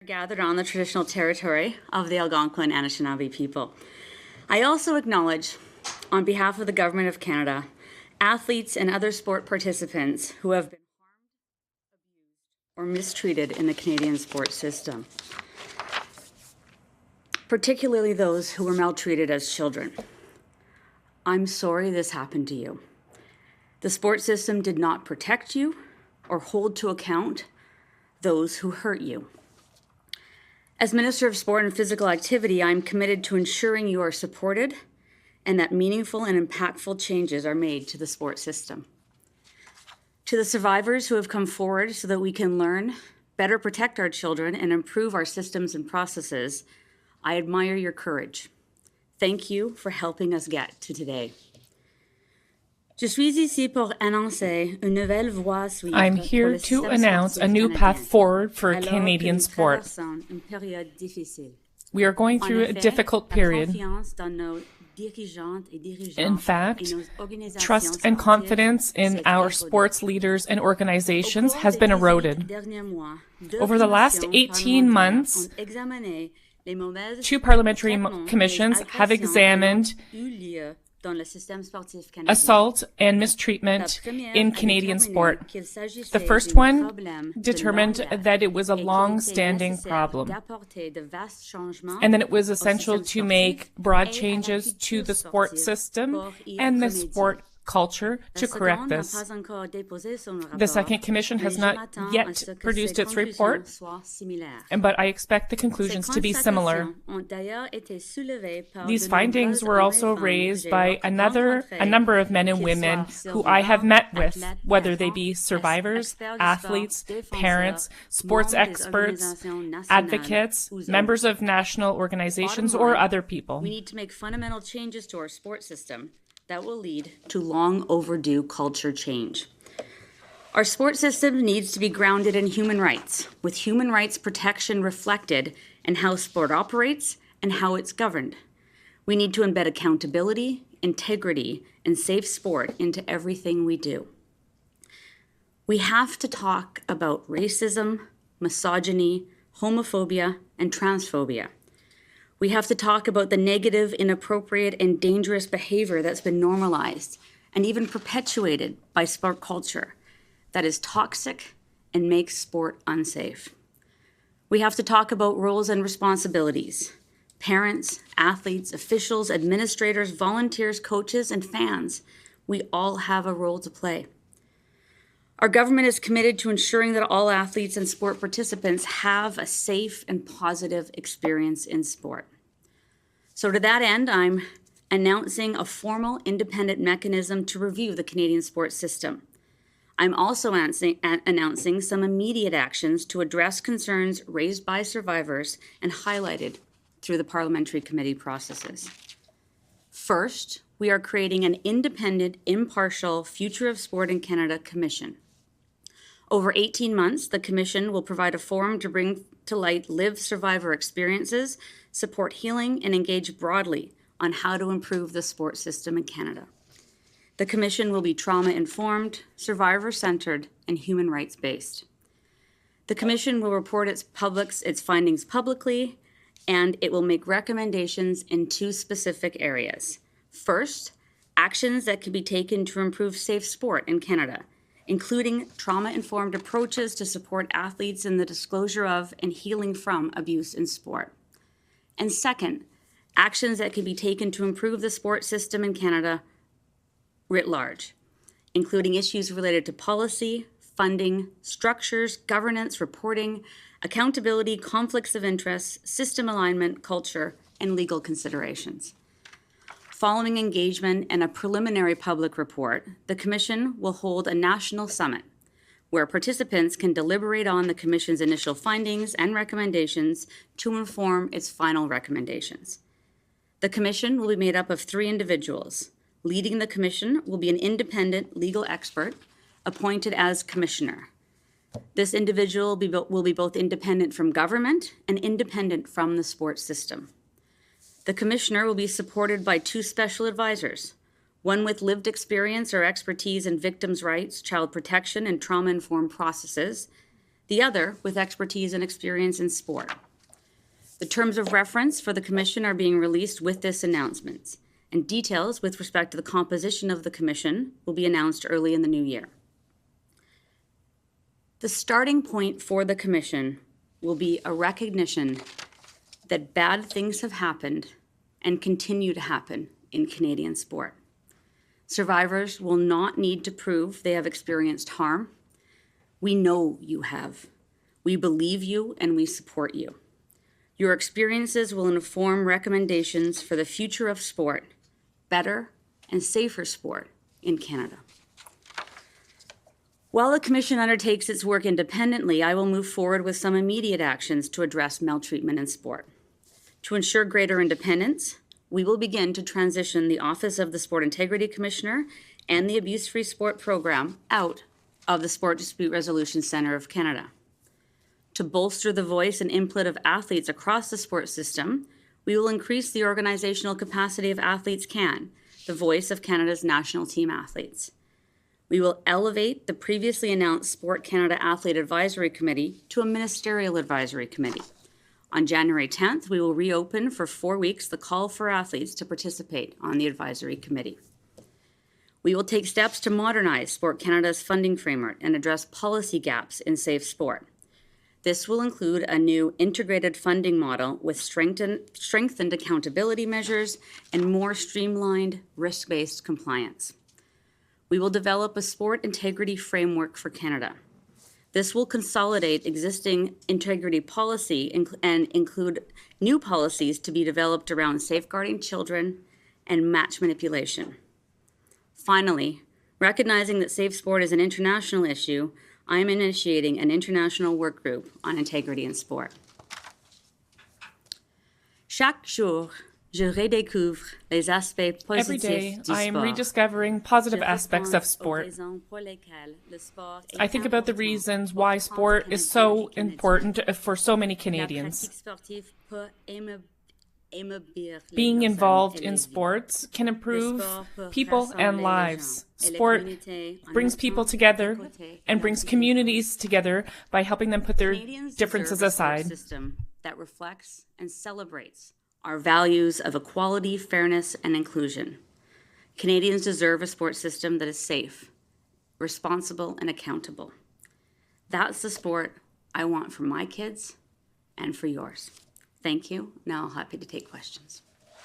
gathered on the traditional territory of the Algonquin and Anishinaabe people. I also acknowledge, on behalf of the Government of Canada, athletes and other sport participants who have been harmed, abused, or mistreated in the Canadian sports system, particularly those who were maltreated as children. I'm sorry this happened to you. The sports system did not protect you or hold to account those who hurt you. As Minister of Sport and Physical Activity, I'm committed to ensuring you are supported and that meaningful and impactful changes are made to the sports system. To the survivors who have come forward so that we can learn, better protect our children, and improve our systems and processes, I admire your courage. Thank you for helping us get to today. I'm here to announce a new path forward for Canadian sport. We are going through a difficult period. In fact, trust and confidence in our sports leaders and organizations has been eroded. Over the last 18 months, 2 parliamentary commissions have examined assault and mistreatment in Canadian sport. The first one determined that it was a long-standing problem, and then it was essential to make broad changes to the sport system and the sport culture to correct this. The second commission has not yet produced its report, but I expect the conclusions to be similar. These findings were also raised by a number of men and women who I have met with, whether they be survivors, athletes, parents, sports experts, advocates, members of national organizations, or other people. We need to make fundamental changes to our sports system that will lead to long overdue culture change. Our sports system needs to be grounded in human rights, with human rights protection reflected in how sport operates and how it's governed. We need to embed accountability, integrity, and safe sport into everything we do. We have to talk about racism, misogyny, homophobia, and transphobia. We have to talk about the negative, inappropriate, and dangerous behavior that's been normalized and even perpetuated by sport culture that is toxic and makes sport unsafe. We have to talk about roles and responsibilities. Parents, athletes, officials, administrators, volunteers, coaches, and fans, we all have a role to play. Our government is committed to ensuring that all athletes and sport participants have a safe and positive experience in sport. So to that end, I'm announcing a formal independent mechanism to review the Canadian sports system. I'm also announcing some immediate actions to address concerns raised by survivors and highlighted through the parliamentary committee processes. First, we are creating an independent, impartial Future of Sport in Canada Commission. Over 18 months, the Commission will provide a forum to bring to light lived survivor experiences, support healing, and engage broadly on how to improve the sport system in Canada. The Commission will be trauma-informed, survivor-centered, and human rights-based. The Commission will report its findings publicly, and it will make recommendations in 2 specific areas. First, actions that can be taken to improve safe sport in Canada, including trauma-informed approaches to support athletes in the disclosure of and healing from abuse in sport. And second, actions that can be taken to improve the sport system in Canada writ large, including issues related to policy, funding, structures, governance, reporting, accountability, conflicts of interest, system alignment, culture, and legal considerations. Following engagement and a preliminary public report, the Commission will hold a national summit where participants can deliberate on the Commission's initial findings and recommendations to inform its final recommendations. The Commission will be made up of 3 individuals. Leading the Commission will be an independent legal expert appointed as Commissioner. This individual will be both independent from government and independent from the sports system. The Commissioner will be supported by 2 special advisors, one with lived experience or expertise in victims' rights, child protection, and trauma-informed processes, the other with expertise and experience in sport. The terms of reference for the commission are being released with this announcement, and details with respect to the composition of the commission will be announced early in the new year. The starting point for the commission will be a recognition that bad things have happened and continue to happen in Canadian sport. Survivors will not need to prove they have experienced harm. We know you have. We believe you and we support you. Your experiences will inform recommendations for the future of sport, better and safer sport in Canada. While the Commission undertakes its work independently, I will move forward with some immediate actions to address maltreatment in sport. To ensure greater independence, we will begin to transition the Office of the Sport Integrity Commissioner and the Abuse-Free Sport Program out of the Sport Dispute Resolution Centre of Canada. To bolster the voice and input of athletes across the sport system, we will increase the organizational capacity of Athletes Can, the voice of Canada's national team athletes. We will elevate the previously announced Sport Canada Athlete Advisory Committee to a ministerial advisory committee. On January 10th, we will reopen for 4 weeks the call for athletes to participate on the advisory committee. We will take steps to modernize Sport Canada's funding framework and address policy gaps in safe sport. This will include a new integrated funding model with strengthened accountability measures and more streamlined risk-based compliance. We will develop a sport integrity framework for Canada. This will consolidate existing integrity policy and include new policies to be developed around safeguarding children and match manipulation. Finally, recognizing that safe sport is an international issue, I am initiating an international work group on integrity in sport. Chaque jour, je redécouvre les aspects positifs Every day, du I am sport. rediscovering positive aspects of sport. I think about the reasons why sport is so important for so many Canadians. Being involved in sports can improve people and lives. Sport brings people together and brings communities together by helping them put their differences aside. System that reflects and celebrates our values of equality, fairness, and inclusion. Canadians deserve a sports system that is safe, responsible, and accountable. That's the sport I want for my kids and for yours. Thank you. Now I'm happy to take questions.